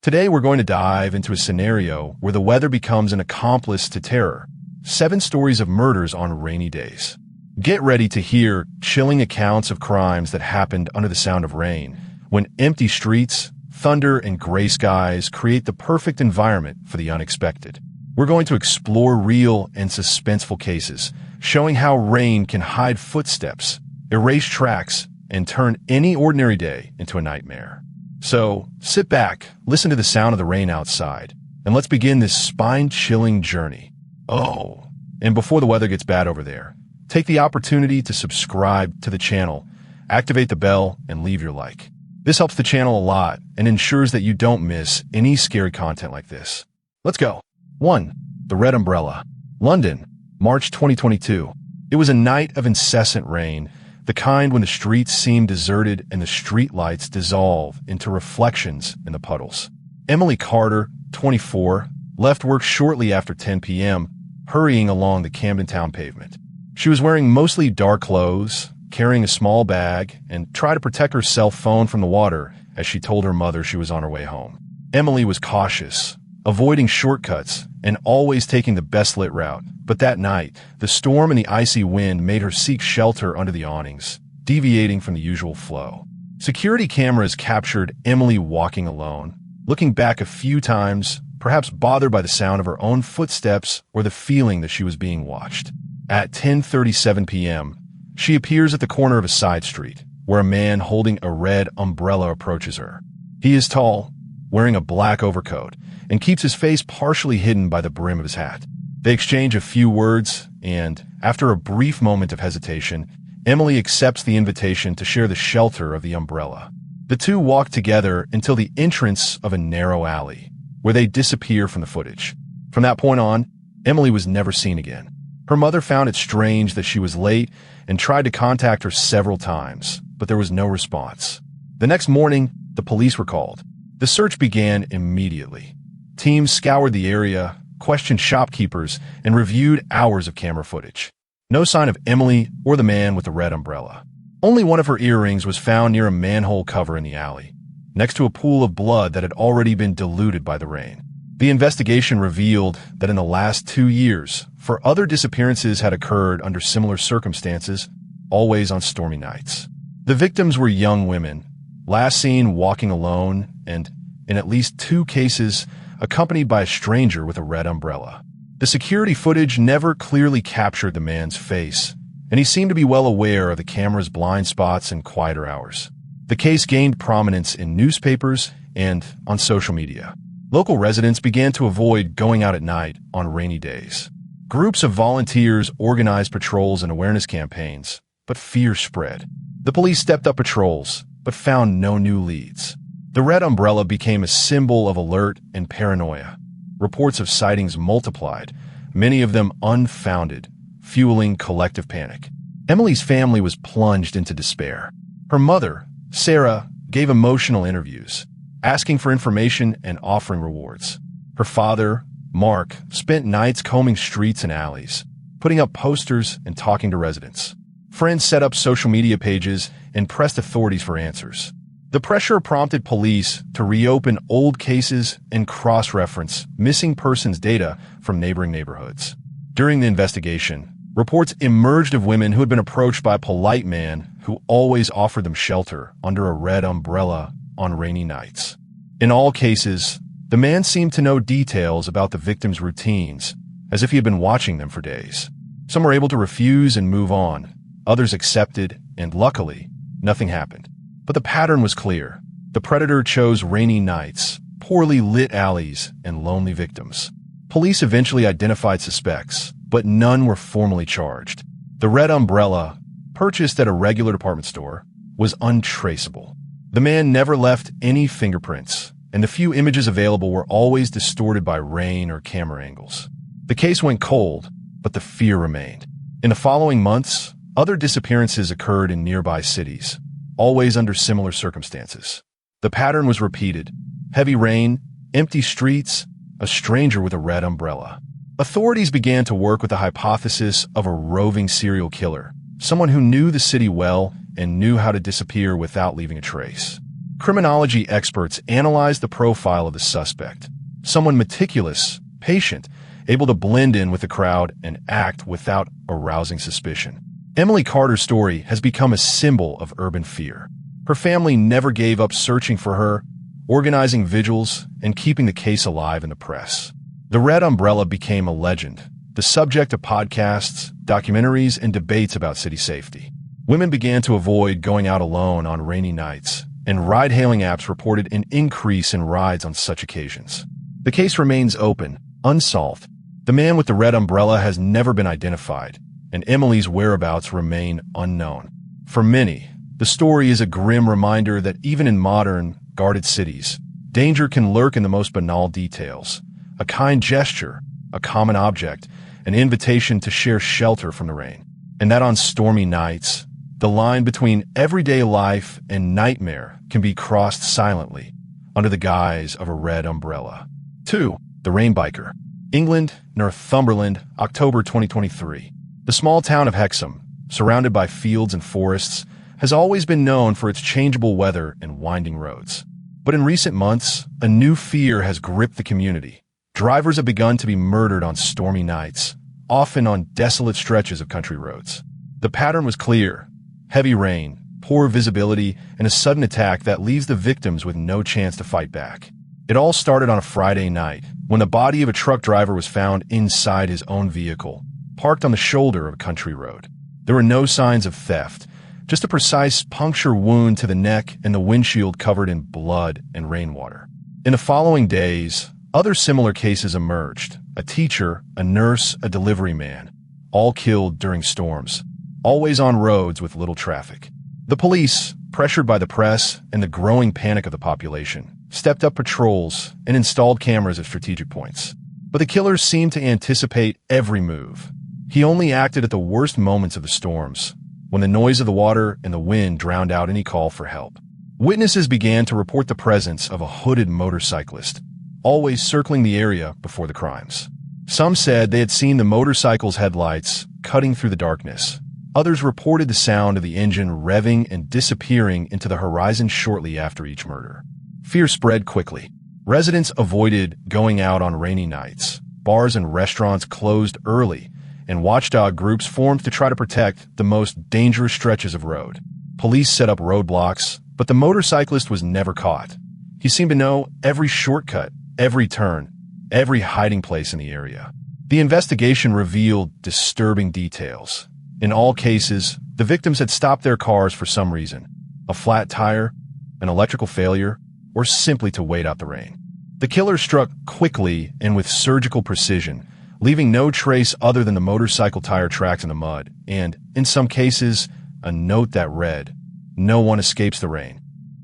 Today we're going to dive into a scenario where the weather becomes an accomplice to terror. 7 stories of murders on rainy days. Get ready to hear chilling accounts of crimes that happened under the sound of rain, when empty streets, thunder, and gray skies create the perfect environment for the unexpected. We're going to explore real and suspenseful cases, showing how rain can hide footsteps, erase tracks, and turn any ordinary day into a nightmare. So, sit back, listen to the sound of the rain outside, and let's begin this spine-chilling journey. Oh, and before the weather gets bad over there, take the opportunity to subscribe to the channel, activate the bell, and leave your like. This helps the channel a lot and ensures that you don't miss any scary content like this. Let's go. 1. The Red Umbrella. London, March 2022. It was a night of incessant rain, the kind when the streets seem deserted and the streetlights dissolve into reflections in the puddles. Emily Carter, 24, left work shortly after 10 p.m., hurrying along the Camden Town pavement. She was wearing mostly dark clothes, carrying a small bag, and tried to protect her cell phone from the water as she told her mother she was on her way home. Emily was cautious, avoiding shortcuts, and always taking the best-lit route. But that night, the storm and the icy wind made her seek shelter under the awnings, deviating from the usual flow. Security cameras captured Emily walking alone, looking back a few times, perhaps bothered by the sound of her own footsteps or the feeling that she was being watched. At 10:37 p.m., she appears at the corner of a side street, where a man holding a red umbrella approaches her. He is tall, wearing a black overcoat, and keeps his face partially hidden by the brim of his hat. They exchange a few words, and, after a brief moment of hesitation, Emily accepts the invitation to share the shelter of the umbrella. The two walk together until the entrance of a narrow alley, where they disappear from the footage. From that point on, Emily was never seen again. Her mother found it strange that she was late and tried to contact her several times, but there was no response. The next morning, the police were called. The search began immediately. Teams scoured the area, questioned shopkeepers, and reviewed hours of camera footage. No sign of Emily or the man with the red umbrella. Only one of her earrings was found near a manhole cover in the alley, next to a pool of blood that had already been diluted by the rain. The investigation revealed that in the last 2 years, 4 other disappearances had occurred under similar circumstances, always on stormy nights. The victims were young women, last seen walking alone, and, in at least 2 cases, accompanied by a stranger with a red umbrella. The security footage never clearly captured the man's face, and he seemed to be well aware of the camera's blind spots and quieter hours. The case gained prominence in newspapers and on social media. Local residents began to avoid going out at night on rainy days. Groups of volunteers organized patrols and awareness campaigns, but fear spread. The police stepped up patrols, but found no new leads. The red umbrella became a symbol of alert and paranoia. Reports of sightings multiplied, many of them unfounded, fueling collective panic. Emily's family was plunged into despair. Her mother, Sarah, gave emotional interviews, asking for information and offering rewards. Her father, Mark, spent nights combing streets and alleys, putting up posters and talking to residents. Friends set up social media pages and pressed authorities for answers. The pressure prompted police to reopen old cases and cross-reference missing persons data from neighboring neighborhoods. During the investigation, reports emerged of women who had been approached by a polite man who always offered them shelter under a red umbrella on rainy nights. In all cases, the man seemed to know details about the victims' routines, as if he had been watching them for days. Some were able to refuse and move on. Others accepted, and luckily, nothing happened. But the pattern was clear. The predator chose rainy nights, poorly lit alleys, and lonely victims. Police eventually identified suspects, but none were formally charged. The red umbrella, purchased at a regular department store, was untraceable. The man never left any fingerprints, and the few images available were always distorted by rain or camera angles. The case went cold, but the fear remained. In the following months, other disappearances occurred in nearby cities, always under similar circumstances. The pattern was repeated: heavy rain, empty streets, a stranger with a red umbrella. Authorities began to work with the hypothesis of a roving serial killer, someone who knew the city well and knew how to disappear without leaving a trace. Criminology experts analyzed the profile of the suspect. Someone meticulous, patient, able to blend in with the crowd and act without arousing suspicion. Emily Carter's story has become a symbol of urban fear. Her family never gave up searching for her, organizing vigils, and keeping the case alive in the press. The Red Umbrella became a legend, the subject of podcasts, documentaries, and debates about city safety. Women began to avoid going out alone on rainy nights, and ride-hailing apps reported an increase in rides on such occasions. The case remains open, unsolved. The man with the red umbrella has never been identified, and Emily's whereabouts remain unknown. For many, the story is a grim reminder that even in modern, guarded cities, danger can lurk in the most banal details. A kind gesture, a common object, an invitation to share shelter from the rain. And that on stormy nights, the line between everyday life and nightmare can be crossed silently under the guise of a red umbrella. 2. The Rain Biker. England, Northumberland, October 2023. The small town of Hexham, surrounded by fields and forests, has always been known for its changeable weather and winding roads. But in recent months, a new fear has gripped the community. Drivers have begun to be murdered on stormy nights, often on desolate stretches of country roads. The pattern was clear: heavy rain, poor visibility, and a sudden attack that leaves the victims with no chance to fight back. It all started on a Friday night, when the body of a truck driver was found inside his own vehicle, parked on the shoulder of a country road. There were no signs of theft, just a precise puncture wound to the neck and the windshield covered in blood and rainwater. In the following days, other similar cases emerged: a teacher, a nurse, a delivery man, all killed during storms, always on roads with little traffic. The police, pressured by the press and the growing panic of the population, stepped up patrols and installed cameras at strategic points. But the killer seemed to anticipate every move. He only acted at the worst moments of the storms, when the noise of the water and the wind drowned out any call for help. Witnesses began to report the presence of a hooded motorcyclist, always circling the area before the crimes. Some said they had seen the motorcycle's headlights cutting through the darkness. Others reported the sound of the engine revving and disappearing into the horizon shortly after each murder. Fear spread quickly. Residents avoided going out on rainy nights. Bars and restaurants closed early, and watchdog groups formed to try to protect the most dangerous stretches of road. Police set up roadblocks, but the motorcyclist was never caught. He seemed to know every shortcut, every turn, every hiding place in the area. The investigation revealed disturbing details. In all cases, the victims had stopped their cars for some reason: a flat tire, an electrical failure, or simply to wait out the rain. The killer struck quickly and with surgical precision, leaving no trace other than the motorcycle tire tracks in the mud, and, in some cases, a note that read, "No one escapes the rain."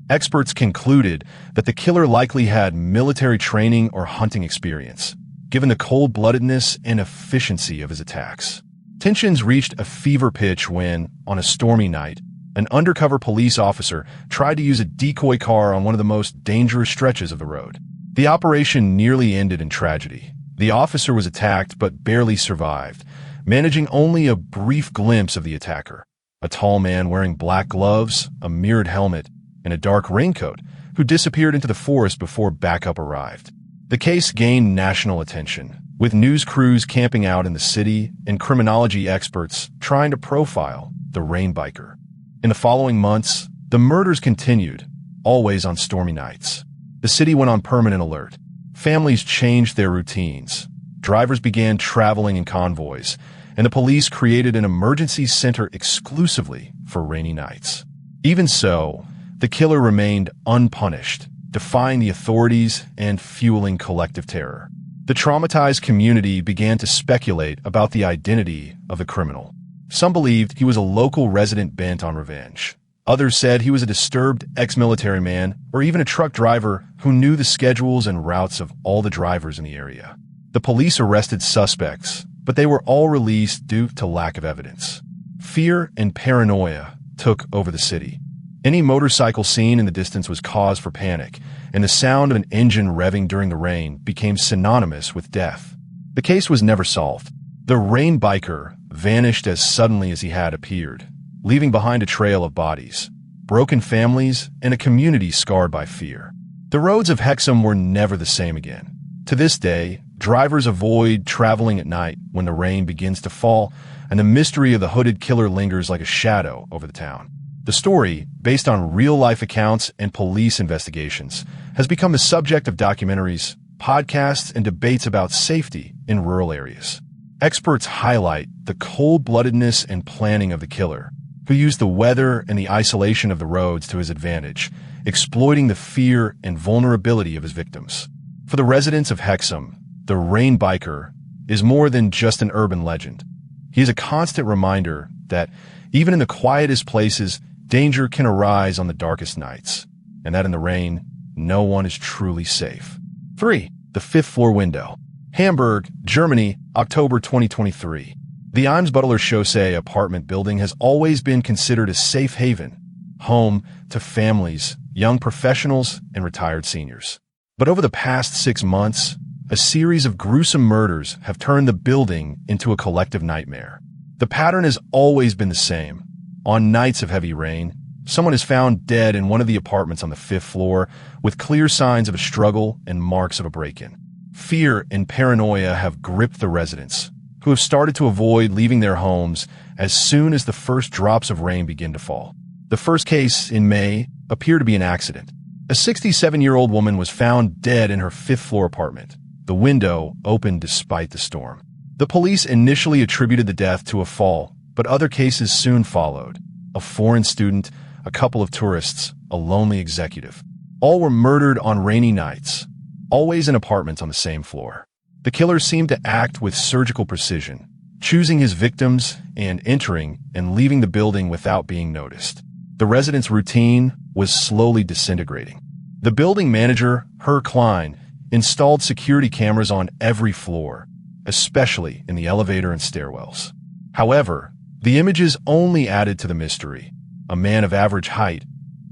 Experts concluded that the killer likely had military training or hunting experience, given the cold-bloodedness and efficiency of his attacks. Tensions reached a fever pitch when, on a stormy night, an undercover police officer tried to use a decoy car on one of the most dangerous stretches of the road. The operation nearly ended in tragedy. The officer was attacked but barely survived, managing only a brief glimpse of the attacker: a tall man wearing black gloves, a mirrored helmet, and a dark raincoat, who disappeared into the forest before backup arrived. The case gained national attention, with news crews camping out in the city and criminology experts trying to profile the Rain Biker. In the following months, the murders continued, always on stormy nights. The city went on permanent alert. Families changed their routines. Drivers began traveling in convoys, and the police created an emergency center exclusively for rainy nights. Even so, the killer remained unpunished, defying the authorities and fueling collective terror. The traumatized community began to speculate about the identity of the criminal. Some believed he was a local resident bent on revenge. Others said he was a disturbed ex-military man or even a truck driver who knew the schedules and routes of all the drivers in the area. The police arrested suspects, but they were all released due to lack of evidence. Fear and paranoia took over the city. Any motorcycle seen in the distance was cause for panic, and the sound of an engine revving during the rain became synonymous with death. The case was never solved. The Rain Biker vanished as suddenly as he had appeared, leaving behind a trail of bodies, broken families, and a community scarred by fear. The roads of Hexham were never the same again. To this day, drivers avoid traveling at night when the rain begins to fall, and the mystery of the hooded killer lingers like a shadow over the town. The story, based on real-life accounts and police investigations, has become the subject of documentaries, podcasts, and debates about safety in rural areas. Experts highlight the cold-bloodedness and planning of the killer, who used the weather and the isolation of the roads to his advantage, exploiting the fear and vulnerability of his victims. For the residents of Hexham, the Rain Biker is more than just an urban legend. He is a constant reminder that, even in the quietest places, danger can arise on the darkest nights, and that in the rain, no one is truly safe. 3. The fifth floor window. Hamburg, Germany, October 2023. The Eimsbütteler Chaussee apartment building has always been considered a safe haven, home to families, young professionals, and retired seniors. But over the past 6 months, a series of gruesome murders have turned the building into a collective nightmare. The pattern has always been the same. On nights of heavy rain, someone is found dead in one of the apartments on the 5th floor with clear signs of a struggle and marks of a break-in. Fear and paranoia have gripped the residents, who have started to avoid leaving their homes as soon as the first drops of rain begin to fall. The first case, in May, appeared to be an accident. A 67-year-old woman was found dead in her 5th floor apartment, the window open despite the storm. The police initially attributed the death to a fall, but other cases soon followed. A foreign student, a couple of tourists, a lonely executive. All were murdered on rainy nights, always in apartments on the same floor. The killer seemed to act with surgical precision, choosing his victims and entering and leaving the building without being noticed. The residents' routine was slowly disintegrating. The building manager, Herr Klein, installed security cameras on every floor, especially in the elevator and stairwells. However, the images only added to the mystery. A man of average height,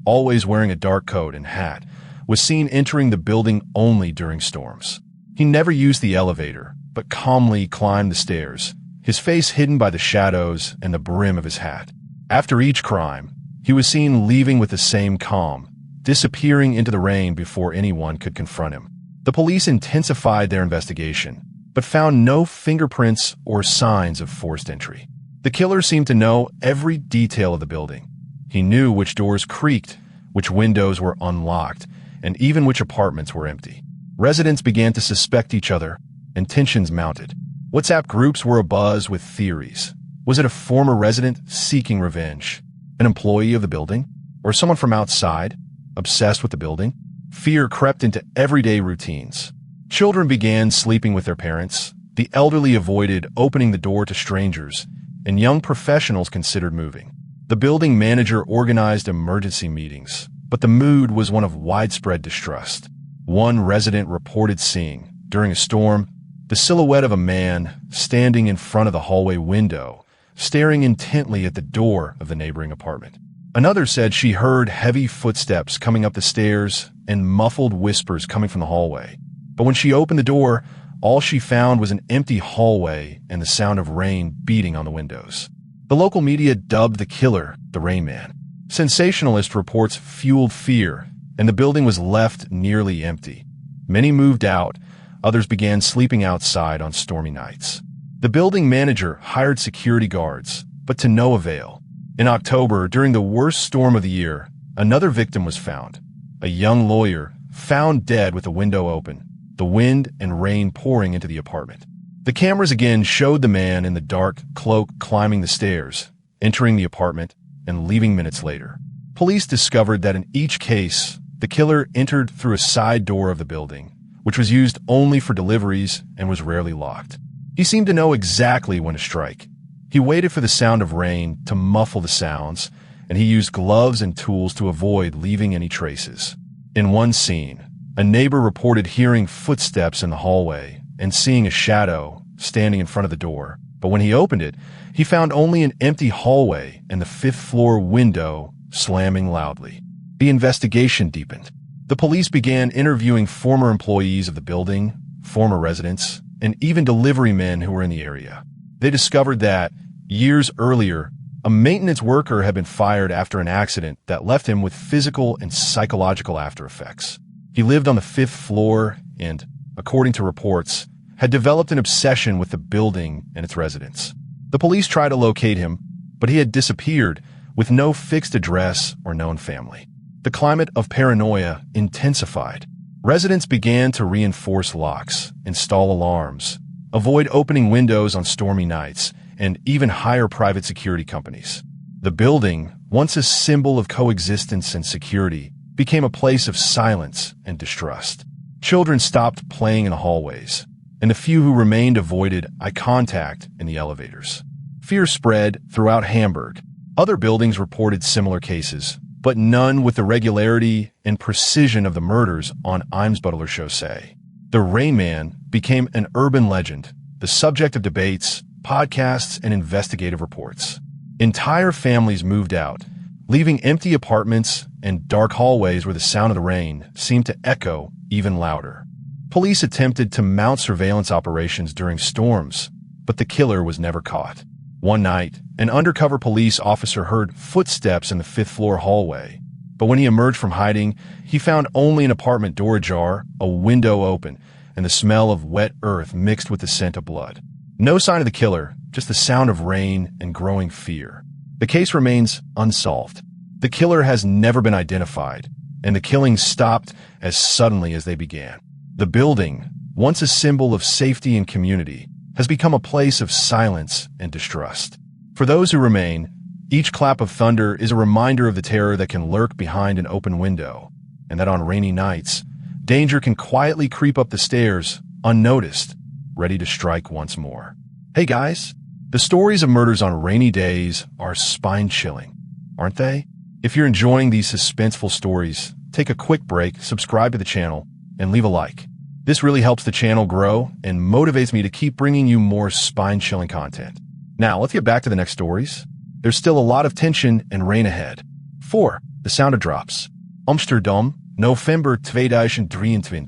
always wearing a dark coat and hat, was seen entering the building only during storms. He never used the elevator, but calmly climbed the stairs, his face hidden by the shadows and the brim of his hat. After each crime, he was seen leaving with the same calm, disappearing into the rain before anyone could confront him. The police intensified their investigation, but found no fingerprints or signs of forced entry. The killer seemed to know every detail of the building. He knew which doors creaked, which windows were unlocked, and even which apartments were empty. Residents began to suspect each other, and tensions mounted. WhatsApp groups were abuzz with theories. Was it a former resident seeking revenge? An employee of the building? Or someone from outside, obsessed with the building? Fear crept into everyday routines. Children began sleeping with their parents, the elderly avoided opening the door to strangers, and young professionals considered moving. The building manager organized emergency meetings, but the mood was one of widespread distrust. One resident reported seeing, during a storm, the silhouette of a man standing in front of the hallway window, staring intently at the door of the neighboring apartment. Another said she heard heavy footsteps coming up the stairs and muffled whispers coming from the hallway. But when she opened the door, all she found was an empty hallway and the sound of rain beating on the windows. The local media dubbed the killer the Rain Man. Sensationalist reports fueled fear, and the building was left nearly empty. Many moved out, others began sleeping outside on stormy nights. The building manager hired security guards, but to no avail. In October, during the worst storm of the year, another victim was found. A young lawyer, found dead with a window open, the wind and rain pouring into the apartment. The cameras again showed the man in the dark cloak climbing the stairs, entering the apartment, and leaving minutes later. Police discovered that in each case, the killer entered through a side door of the building, which was used only for deliveries and was rarely locked. He seemed to know exactly when to strike. He waited for the sound of rain to muffle the sounds, and he used gloves and tools to avoid leaving any traces. In one scene, a neighbor reported hearing footsteps in the hallway and seeing a shadow standing in front of the door, but when he opened it, he found only an empty hallway and the 5th floor window slamming loudly. The investigation deepened. The police began interviewing former employees of the building, former residents, and even delivery men who were in the area. They discovered that, years earlier, A maintenance worker had been fired after an accident that left him with physical and psychological aftereffects. He lived on the 5th floor and, according to reports, had developed an obsession with the building and its residents. The police tried to locate him, but he had disappeared with no fixed address or known family. The climate of paranoia intensified. Residents began to reinforce locks, install alarms, avoid opening windows on stormy nights, and even hire private security companies. The building, once a symbol of coexistence and security, became a place of silence and distrust. Children stopped playing in the hallways, and the few who remained avoided eye contact in the elevators. Fear spread throughout Hamburg. Other buildings reported similar cases, but none with the regularity and precision of the murders on Eimsbütteler Chaussee. The Rain Man became an urban legend, the subject of debates, podcasts, and investigative reports. Entire families moved out, leaving empty apartments and dark hallways where the sound of the rain seemed to echo even louder. Police attempted to mount surveillance operations during storms, but the killer was never caught. One night, an undercover police officer heard footsteps in the 5th floor hallway, but when he emerged from hiding, he found only an apartment door ajar, a window open, and the smell of wet earth mixed with the scent of blood. No sign of the killer, just the sound of rain and growing fear. The case remains unsolved. The killer has never been identified, and the killings stopped as suddenly as they began. The building, once a symbol of safety and community, has become a place of silence and distrust. For those who remain, each clap of thunder is a reminder of the terror that can lurk behind an open window, and that on rainy nights, danger can quietly creep up the stairs, unnoticed, ready to strike once more. Hey guys, the stories of murders on rainy days are spine-chilling, aren't they? If you're enjoying these suspenseful stories, take a quick break, subscribe to the channel, and leave a like. This really helps the channel grow and motivates me to keep bringing you more spine-chilling content. Now, let's get back to the next stories. There's still a lot of tension and rain ahead. 4. The sound of drops. Amsterdam, November 2023.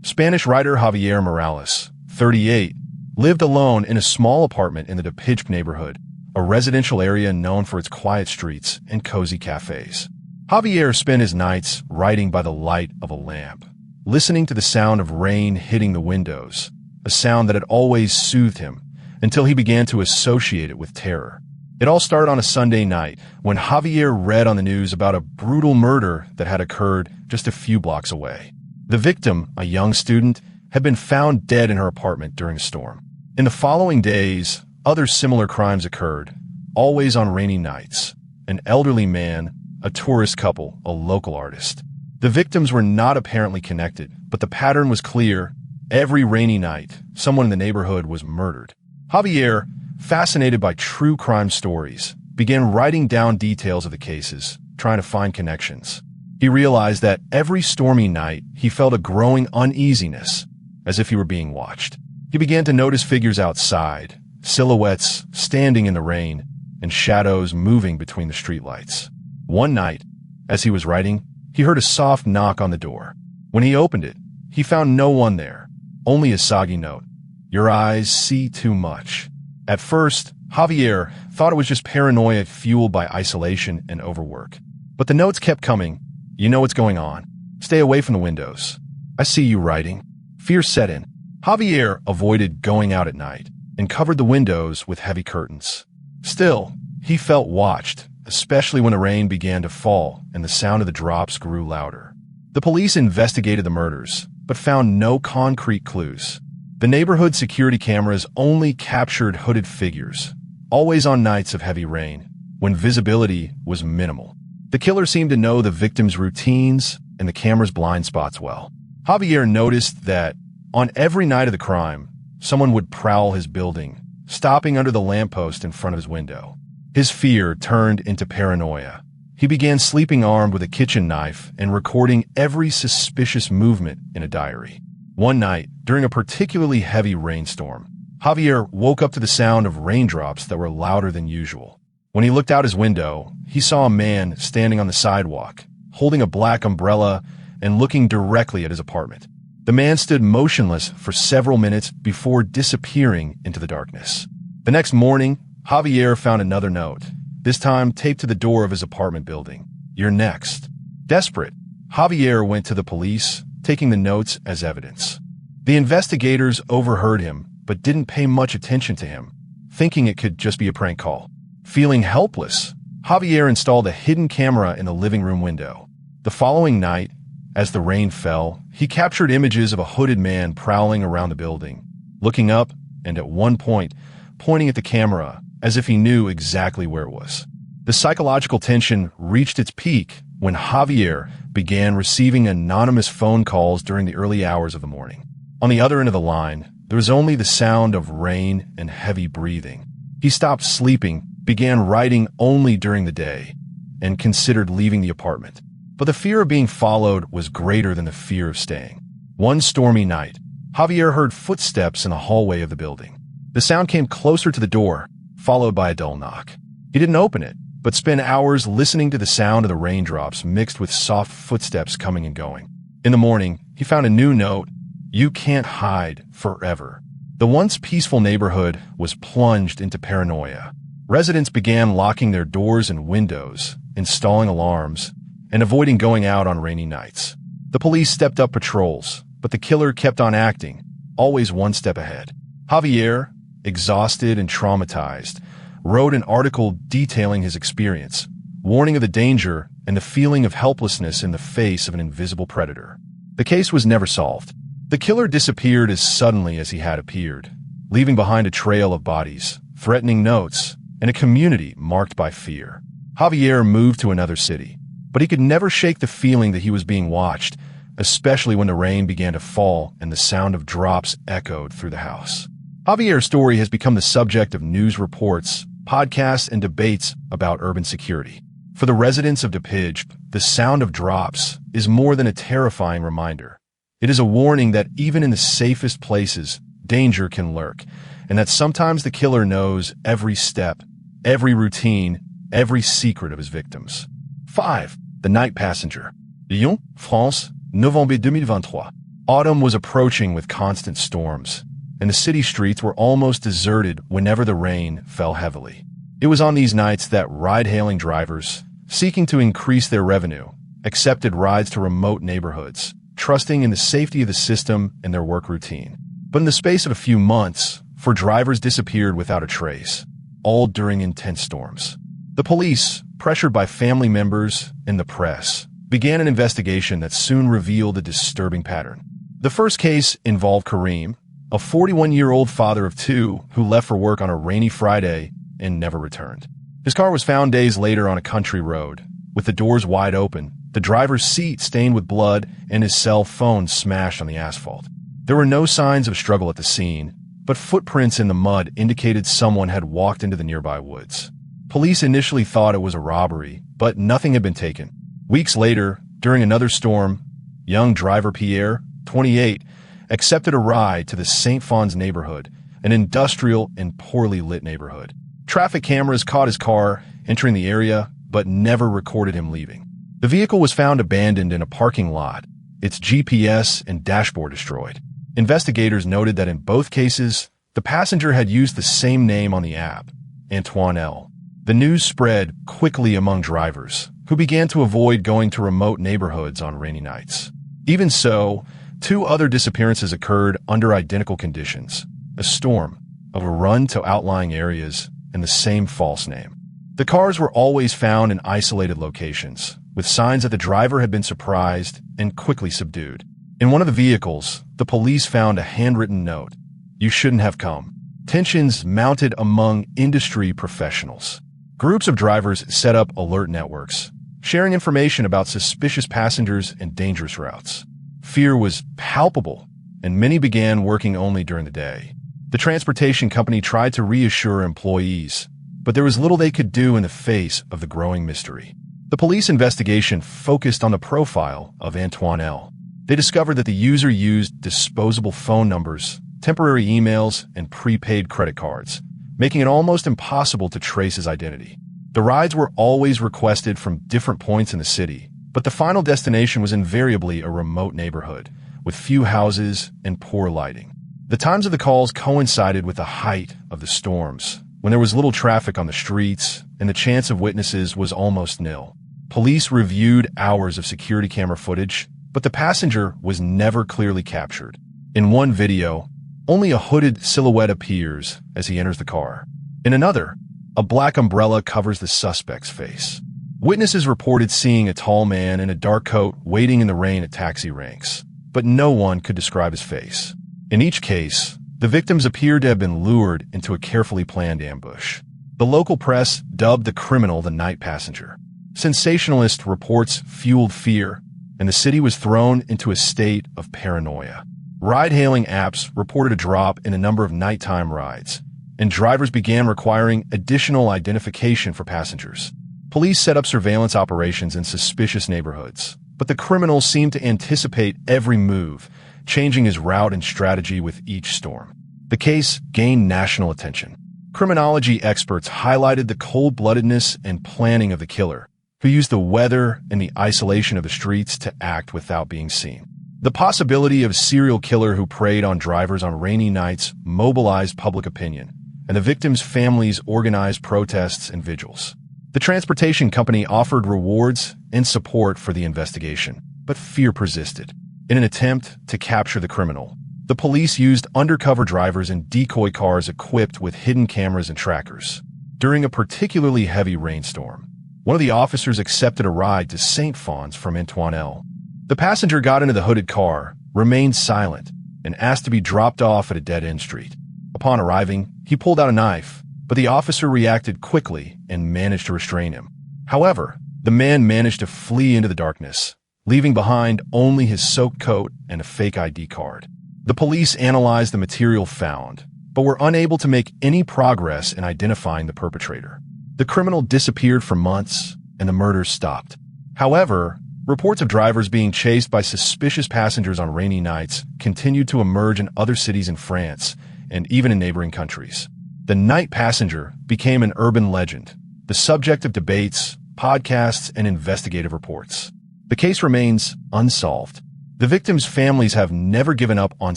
Spanish writer Javier Morales, 38, lived alone in a small apartment in the De Pijp neighborhood, a residential area known for its quiet streets and cozy cafes. Javier spent his nights writing by the light of a lamp, listening to the sound of rain hitting the windows, a sound that had always soothed him, until he began to associate it with terror. It all started on a Sunday night when Javier read on the news about a brutal murder that had occurred just a few blocks away. The victim, a young student, had been found dead in her apartment during a storm. In the following days, other similar crimes occurred, always on rainy nights. An elderly man, a tourist couple, a local artist. The victims were not apparently connected, but the pattern was clear. Every rainy night, someone in the neighborhood was murdered. Javier, fascinated by true crime stories, began writing down details of the cases, trying to find connections. He realized that every stormy night, he felt a growing uneasiness, as if he were being watched. He began to notice figures outside, silhouettes standing in the rain, and shadows moving between the streetlights. One night, as he was writing, he heard a soft knock on the door. When he opened it, he found no one there, only a soggy note. "Your eyes see too much." At first, Javier thought it was just paranoia fueled by isolation and overwork. But the notes kept coming. "You know what's going on. Stay away from the windows. I see you writing." Fear set in. Javier avoided going out at night and covered the windows with heavy curtains. Still, he felt watched, especially when the rain began to fall and the sound of the drops grew louder. The police investigated the murders, but found no concrete clues. The neighborhood security cameras only captured hooded figures, always on nights of heavy rain, when visibility was minimal. The killer seemed to know the victim's routines and the camera's blind spots well. Javier noticed that on every night of the crime, someone would prowl his building, stopping under the lamppost in front of his window. His fear turned into paranoia. He began sleeping armed with a kitchen knife and recording every suspicious movement in a diary. One night, during a particularly heavy rainstorm, Javier woke up to the sound of raindrops that were louder than usual. When he looked out his window, he saw a man standing on the sidewalk, holding a black umbrella and looking directly at his apartment. The man stood motionless for several minutes before disappearing into the darkness. The next morning, Javier found another note. this time taped to the door of his apartment building. "You're next." Desperate, Javier went to the police, taking the notes as evidence. The investigators overheard him, but didn't pay much attention to him, thinking it could just be a prank call. Feeling helpless, Javier installed a hidden camera in the living room window. The following night, as the rain fell, he captured images of a hooded man prowling around the building, looking up and at one point, pointing at the camera as if he knew exactly where it was. The psychological tension reached its peak when Javier began receiving anonymous phone calls during the early hours of the morning. On the other end of the line, there was only the sound of rain and heavy breathing. He stopped sleeping, began writing only during the day, and considered leaving the apartment. But the fear of being followed was greater than the fear of staying. One stormy night, Javier heard footsteps in the hallway of the building. The sound came closer to the door, followed by a dull knock. He didn't open it, but spent hours listening to the sound of the raindrops mixed with soft footsteps coming and going. In the morning, he found a new note: "You can't hide forever." The once peaceful neighborhood was plunged into paranoia. Residents began locking their doors and windows, installing alarms, and avoiding going out on rainy nights. The police stepped up patrols, but the killer kept on acting, always one step ahead. Javier, exhausted and traumatized, wrote an article detailing his experience, warning of the danger and the feeling of helplessness in the face of an invisible predator. The case was never solved. The killer disappeared as suddenly as he had appeared, leaving behind a trail of bodies, threatening notes, and a community marked by fear. Javier moved to another city, but he could never shake the feeling that he was being watched, especially when the rain began to fall and the sound of drops echoed through the house. Javier's story has become the subject of news reports, podcasts, and debates about urban security. For the residents of DePidge, the sound of drops is more than a terrifying reminder. It is a warning that even in the safest places, danger can lurk, and that sometimes the killer knows every step, every routine, every secret of his victims. 5. The Night Passenger. Lyon, France, November 2023. Autumn was approaching with constant storms, and the city streets were almost deserted whenever the rain fell heavily. It was on these nights that ride-hailing drivers, seeking to increase their revenue, accepted rides to remote neighborhoods, trusting in the safety of the system and their work routine. But in the space of a few months, 4 drivers disappeared without a trace, all during intense storms. The police, pressured by family members and the press, began an investigation that soon revealed a disturbing pattern. The first case involved Karim, a 41-year-old father of 2 who left for work on a rainy Friday and never returned. His car was found days later on a country road, with the doors wide open, the driver's seat stained with blood, and his cell phone smashed on the asphalt. There were no signs of struggle at the scene, but footprints in the mud indicated someone had walked into the nearby woods. Police initially thought it was a robbery, but nothing had been taken. Weeks later, during another storm, young driver Pierre, 28, accepted a ride to the St. Fons neighborhood, an industrial and poorly lit neighborhood. Traffic cameras caught his car entering the area, but never recorded him leaving. The vehicle was found abandoned in a parking lot, its GPS and dashboard destroyed. Investigators noted that in both cases, the passenger had used the same name on the app, Antoine L. The news spread quickly among drivers, who began to avoid going to remote neighborhoods on rainy nights. Even so, 2 other disappearances occurred under identical conditions: a storm, a run to outlying areas, and the same false name. The cars were always found in isolated locations, with signs that the driver had been surprised and quickly subdued. In one of the vehicles, the police found a handwritten note: "You shouldn't have come." Tensions mounted among industry professionals. Groups of drivers set up alert networks, sharing information about suspicious passengers and dangerous routes. Fear was palpable, and many began working only during the day. The transportation company tried to reassure employees, but there was little they could do in the face of the growing mystery. The police investigation focused on the profile of Antoine L. They discovered that the user used disposable phone numbers, temporary emails, and prepaid credit cards, making it almost impossible to trace his identity. The rides were always requested from different points in the city, but the final destination was invariably a remote neighborhood, with few houses and poor lighting. The times of the calls coincided with the height of the storms, when there was little traffic on the streets and the chance of witnesses was almost nil. Police reviewed hours of security camera footage, but the passenger was never clearly captured. In one video, only a hooded silhouette appears as he enters the car. In another, a black umbrella covers the suspect's face. Witnesses reported seeing a tall man in a dark coat waiting in the rain at taxi ranks, but no one could describe his face. In each case, the victims appeared to have been lured into a carefully planned ambush. The local press dubbed the criminal the night passenger. Sensationalist reports fueled fear, and the city was thrown into a state of paranoia. Ride-hailing apps reported a drop in a number of nighttime rides, and drivers began requiring additional identification for passengers. Police set up surveillance operations in suspicious neighborhoods, but the criminal seemed to anticipate every move, changing his route and strategy with each storm. The case gained national attention. Criminology experts highlighted the cold-bloodedness and planning of the killer, who used the weather and the isolation of the streets to act without being seen. The possibility of a serial killer who preyed on drivers on rainy nights mobilized public opinion, and the victims' families organized protests and vigils. The transportation company offered rewards and support for the investigation, but fear persisted. In an attempt to capture the criminal, the police used undercover drivers in decoy cars equipped with hidden cameras and trackers. During a particularly heavy rainstorm, one of the officers accepted a ride to St. Fons from Antoinelle. The passenger got into the hooded car, remained silent, and asked to be dropped off at a dead-end street. Upon arriving, he pulled out a knife, but the officer reacted quickly and managed to restrain him. However, the man managed to flee into the darkness, leaving behind only his soaked coat and a fake ID card. The police analyzed the material found, but were unable to make any progress in identifying the perpetrator. The criminal disappeared for months, and the murders stopped. However, reports of drivers being chased by suspicious passengers on rainy nights continued to emerge in other cities in France and even in neighboring countries. The night passenger became an urban legend, the subject of debates, podcasts, and investigative reports. The case remains unsolved. The victims' families have never given up on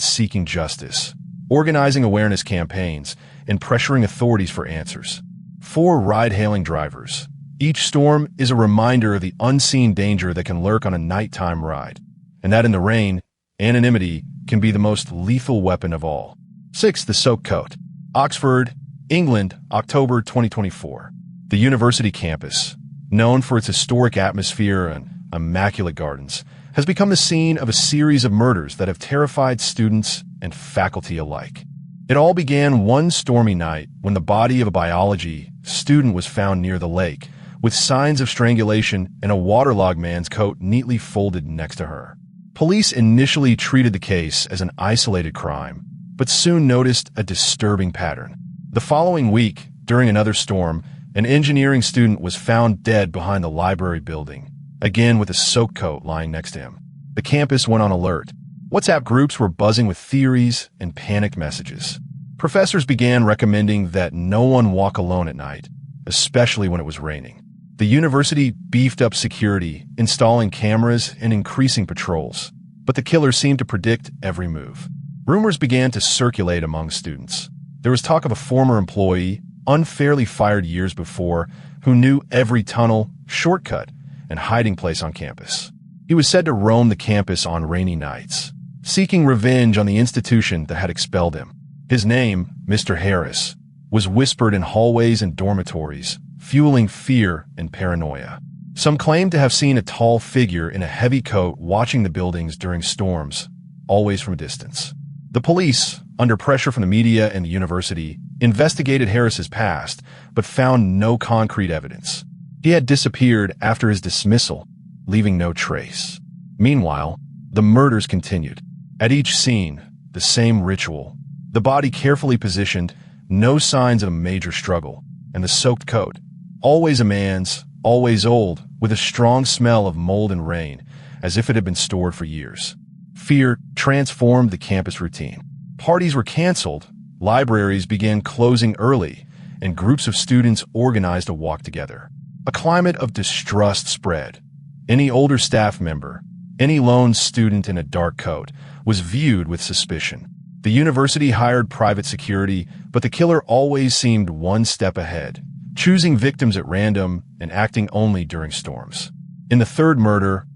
seeking justice, organizing awareness campaigns, and pressuring authorities for answers. For ride-hailing drivers, each storm is a reminder of the unseen danger that can lurk on a nighttime ride, and that in the rain, anonymity can be the most lethal weapon of all. 6. The Soaked Coat. Oxford, England, October 2024. The university campus, known for its historic atmosphere and immaculate gardens, has become the scene of a series of murders that have terrified students and faculty alike. It all began one stormy night when the body of a biology student was found near the lake, with signs of strangulation and a waterlogged man's coat neatly folded next to her. Police initially treated the case as an isolated crime, but soon noticed a disturbing pattern. The following week, during another storm, an engineering student was found dead behind the library building, again with a soaked coat lying next to him. The campus went on alert. WhatsApp groups were buzzing with theories and panicked messages. Professors began recommending that no one walk alone at night, especially when it was raining. The university beefed up security, installing cameras and increasing patrols, but the killer seemed to predict every move. Rumors began to circulate among students. There was talk of a former employee, unfairly fired years before, who knew every tunnel, shortcut, and hiding place on campus. He was said to roam the campus on rainy nights, seeking revenge on the institution that had expelled him. His name, Mr. Harris, was whispered in hallways and dormitories, fueling fear and paranoia. Some claimed to have seen a tall figure in a heavy coat watching the buildings during storms, always from a distance. The police, under pressure from the media and the university, investigated Harris's past, but found no concrete evidence. He had disappeared after his dismissal, leaving no trace. Meanwhile, the murders continued. At each scene, the same ritual. The body carefully positioned, no signs of a major struggle, and the soaked coat. Always a man's, always old, with a strong smell of mold and rain, as if it had been stored for years. Fear transformed the campus routine. Parties were canceled, libraries began closing early, and groups of students organized to walk together. A climate of distrust spread. Any older staff member, any lone student in a dark coat, was viewed with suspicion. The university hired private security, but the killer always seemed one step ahead, choosing victims at random and acting only during storms. In the third murder,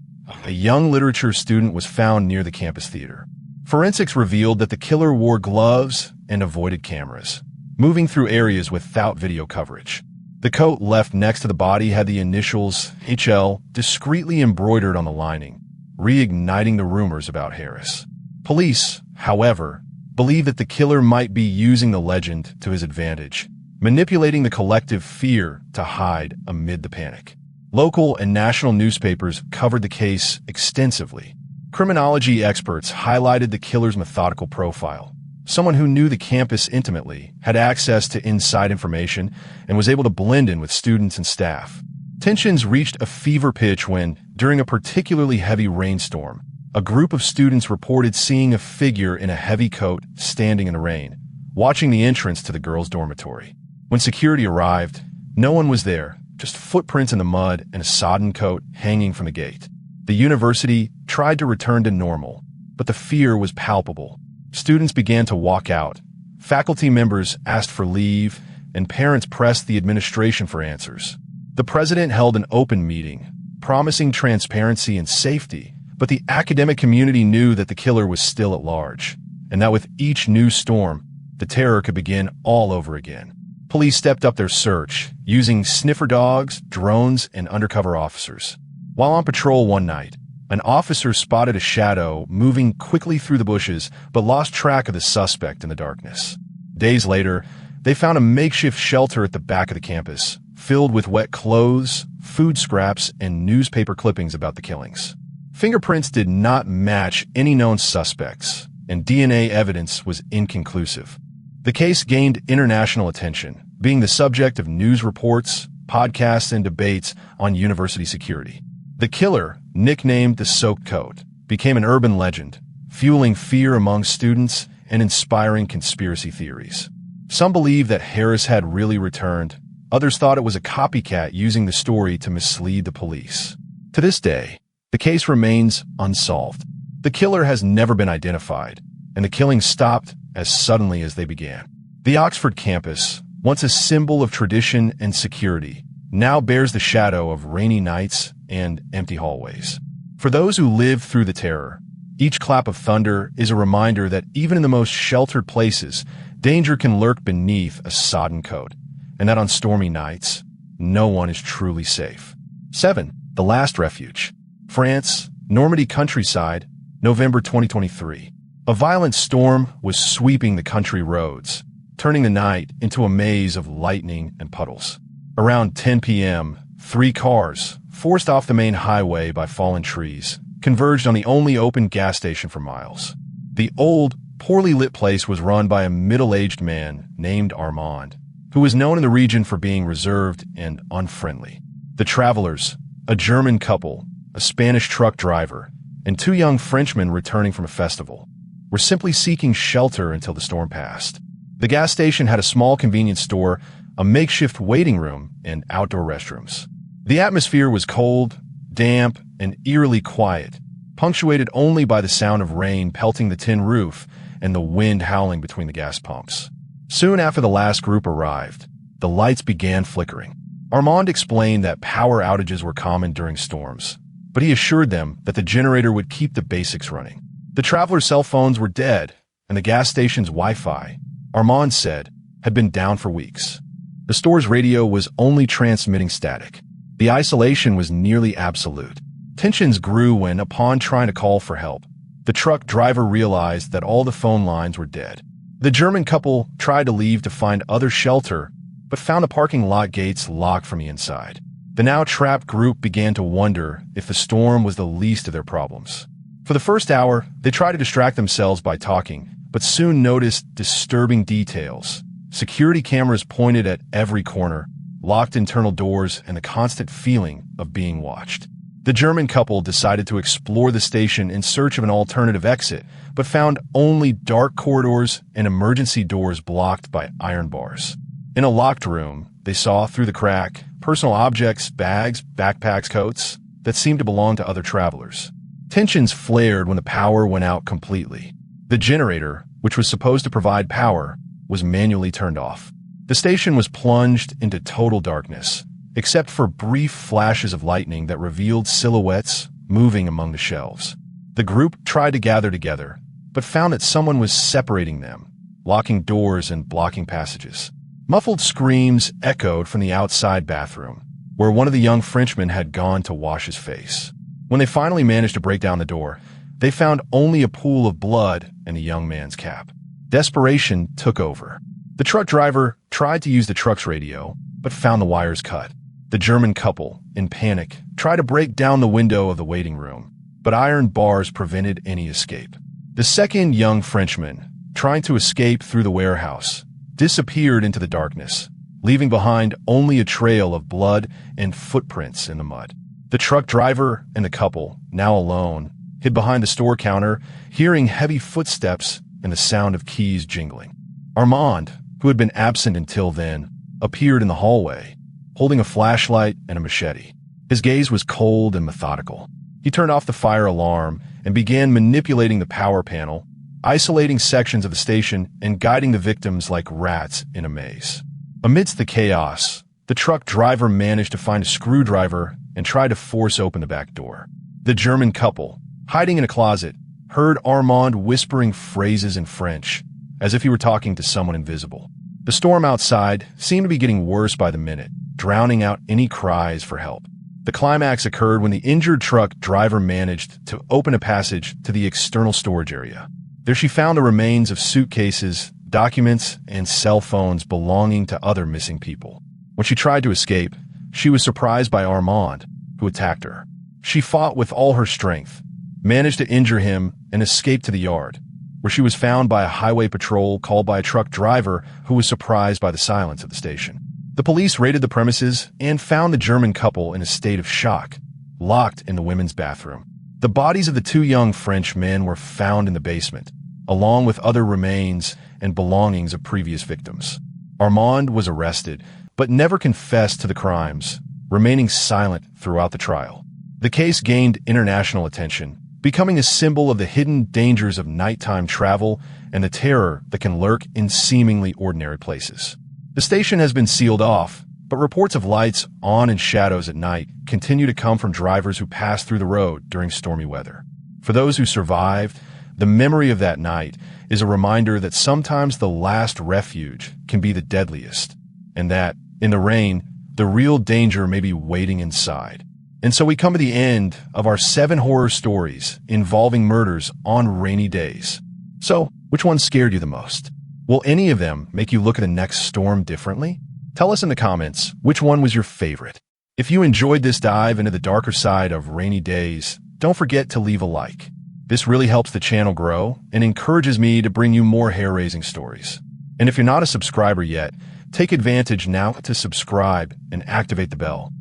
a young literature student was found near the campus theater. Forensics revealed that the killer wore gloves and avoided cameras, moving through areas without video coverage. The coat left next to the body had the initials HL discreetly embroidered on the lining, reigniting the rumors about Harris. Police, however, believe that the killer might be using the legend to his advantage, manipulating the collective fear to hide amid the panic. Local and national newspapers covered the case extensively. Criminology experts highlighted the killer's methodical profile. Someone who knew the campus intimately, had access to inside information, and was able to blend in with students and staff. Tensions reached a fever pitch when, during a particularly heavy rainstorm, a group of students reported seeing a figure in a heavy coat standing in the rain, watching the entrance to the girls' dormitory. When security arrived, no one was there, just footprints in the mud and a sodden coat hanging from the gate. The university tried to return to normal, but the fear was palpable. Students began to walk out. Faculty members asked for leave, and parents pressed the administration for answers. The president held an open meeting, promising transparency and safety, but the academic community knew that the killer was still at large, and that with each new storm, the terror could begin all over again. Police stepped up their search, using sniffer dogs, drones, and undercover officers. While on patrol one night, an officer spotted a shadow moving quickly through the bushes but lost track of the suspect in the darkness. Days later, they found a makeshift shelter at the back of the campus, filled with wet clothes, food scraps, and newspaper clippings about the killings. Fingerprints did not match any known suspects, and DNA evidence was inconclusive. The case gained international attention, being the subject of news reports, podcasts, and debates on university security. The killer, nicknamed the Soaked Coat, became an urban legend, fueling fear among students and inspiring conspiracy theories. Some believe that Harris had really returned. Others thought it was a copycat using the story to mislead the police. To this day, the case remains unsolved. The killer has never been identified, and the killings stopped as suddenly as they began. The Oxford campus, once a symbol of tradition and security, now bears the shadow of rainy nights and empty hallways. For those who lived through the terror, each clap of thunder is a reminder that even in the most sheltered places, danger can lurk beneath a sodden coat, and that on stormy nights, no one is truly safe. 7. The Last Refuge. France, Normandy countryside, November 2023. A violent storm was sweeping the country roads, turning the night into a maze of lightning and puddles. Around 10 p.m., 3 cars, forced off the main highway by fallen trees, converged on the only open gas station for miles. The old, poorly lit place was run by a middle-aged man named Armand, who was known in the region for being reserved and unfriendly. The travelers, a German couple, a Spanish truck driver, and 2 young Frenchmen returning from a festival, were simply seeking shelter until the storm passed. The gas station had a small convenience store, a makeshift waiting room, and outdoor restrooms. The atmosphere was cold, damp, and eerily quiet, punctuated only by the sound of rain pelting the tin roof and the wind howling between the gas pumps. Soon after the last group arrived, the lights began flickering. Armand explained that power outages were common during storms, but he assured them that the generator would keep the basics running. The travelers' cell phones were dead, and the gas station's Wi-Fi, Armand said, had been down for weeks. The store's radio was only transmitting static. The isolation was nearly absolute. Tensions grew when, upon trying to call for help, the truck driver realized that all the phone lines were dead. The German couple tried to leave to find other shelter, but found the parking lot gates locked from the inside. The now trapped group began to wonder if the storm was the least of their problems. For the first hour, they tried to distract themselves by talking, but soon noticed disturbing details. Security cameras pointed at every corner, locked internal doors, and the constant feeling of being watched. The German couple decided to explore the station in search of an alternative exit, but found only dark corridors and emergency doors blocked by iron bars. In a locked room, they saw, through the crack, personal objects, bags, backpacks, coats that seemed to belong to other travelers. Tensions flared when the power went out completely. The generator, which was supposed to provide power, was manually turned off. The station was plunged into total darkness, except for brief flashes of lightning that revealed silhouettes moving among the shelves. The group tried to gather together, but found that someone was separating them, locking doors and blocking passages. Muffled screams echoed from the outside bathroom, where one of the young Frenchmen had gone to wash his face. When they finally managed to break down the door, they found only a pool of blood and the young man's cap. Desperation took over. The truck driver tried to use the truck's radio, but found the wires cut. The German couple, in panic, tried to break down the window of the waiting room, but iron bars prevented any escape. The second young Frenchman, trying to escape through the warehouse, disappeared into the darkness, leaving behind only a trail of blood and footprints in the mud. The truck driver and the couple, now alone, hid behind the store counter, hearing heavy footsteps and the sound of keys jingling. Armand, who had been absent until then, appeared in the hallway, holding a flashlight and a machete. His gaze was cold and methodical. He turned off the fire alarm and began manipulating the power panel, isolating sections of the station and guiding the victims like rats in a maze. Amidst the chaos, the truck driver managed to find a screwdriver and tried to force open the back door. The German couple, hiding in a closet, heard Armand whispering phrases in French, as if he were talking to someone invisible. The storm outside seemed to be getting worse by the minute, drowning out any cries for help. The climax occurred when the injured truck driver managed to open a passage to the external storage area. There she found the remains of suitcases, documents, and cell phones belonging to other missing people. When she tried to escape, she was surprised by Armand, who attacked her. She fought with all her strength, managed to injure him, and escaped to the yard, where she was found by a highway patrol called by a truck driver who was surprised by the silence at the station. The police raided the premises and found the German couple in a state of shock, locked in the women's bathroom. The bodies of the two young French men were found in the basement, along with other remains and belongings of previous victims. Armand was arrested, but never confessed to the crimes, remaining silent throughout the trial. The case gained international attention, becoming a symbol of the hidden dangers of nighttime travel and the terror that can lurk in seemingly ordinary places. The station has been sealed off, but reports of lights on and shadows at night continue to come from drivers who pass through the road during stormy weather. For those who survived, the memory of that night is a reminder that sometimes the last refuge can be the deadliest, and that, in the rain, the real danger may be waiting inside. And so we come to the end of our 7 horror stories involving murders on rainy days. So, which one scared you the most? Will any of them make you look at the next storm differently? Tell us in the comments which one was your favorite. If you enjoyed this dive into the darker side of rainy days, don't forget to leave a like. This really helps the channel grow and encourages me to bring you more hair-raising stories. And if you're not a subscriber yet, take advantage now to subscribe and activate the bell